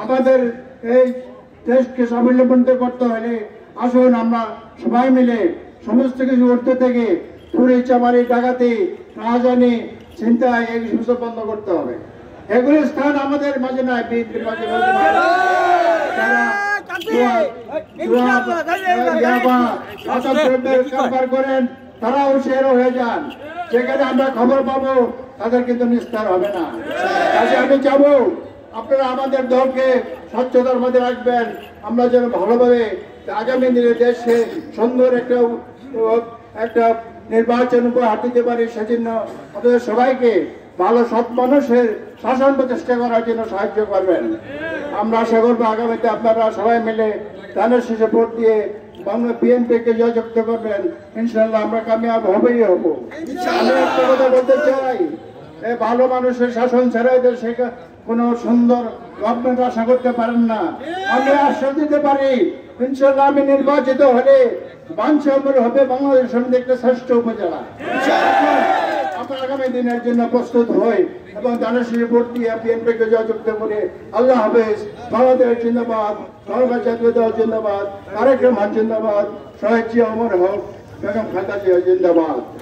আমাদের এই দেশকে স্বাবলম্বিত করতে হলে আসুন আমরা সবাই মিলে সমস্ত কিছু উঠতে থেকে চুরি চামারি ডাকাতি রাজধানী চিন্তা এই সমস্ত বন্ধ করতে হবে। এগুলির স্থান আমাদের মাঝে নয়, বিএনপির মাঝে কারবার করেন তারাও শেয়ার হয়ে যান, সেখানে আমরা খবর পাবো, তাদের কিন্তু নিস্তার হবে না। কাজে আমি চাবো আপনারা আমাদের দলকে স্বচ্ছতার মধ্যে রাখবেন, আমরা যেন ভালোভাবে আগামী দিনে দেশে সুন্দর একটা নির্বাচন উপহার দিতে পারি। সেজন্য আপনাদের সবাইকে ভালো সৎ মানুষের শাসন প্রতিষ্ঠা করার জন্য সাহায্য করবেন। আমরা আশা করবো আগামীতে আপনারা সবাই মিলে ধানের শেষে ভোট দিয়ে বাংলা বিএনপিকে জয়যুক্ত করবেন। ইনশাল্লাহ আমরা কামিয়াব হবেই হবো। আমি একটা কথা বলতে চাই, এই ভালো মানুষের শাসন ছাড়া এদের কোনো সুন্দর গভর্নমেন্ট আশা করতে পারেন না। আমি আশ্বাস দিতে পারি ইনশাল্লাহ আমি নির্বাচিত হলে বাঞ্ছামূল হবে বাংলাদেশ সমিতি একটা শ্রেষ্ঠ উপজেলা। আমরা আগামী দিনের জন্য প্রস্তুত হই এবং ধানের শীষে ভোট দিয়ে বিএনপিকে জয়যুক্ত করে। আল্লাহ হাফেজ। বাংলাদেশ জিন্দাবাদ, বাংলা জাতীয় দল জিন্দাবাদ, তারেক রহমান জিন্দাবাদ, শহীদ জিয়া অমর হক, বেগম খালেদা জিয়া জিন্দাবাদ।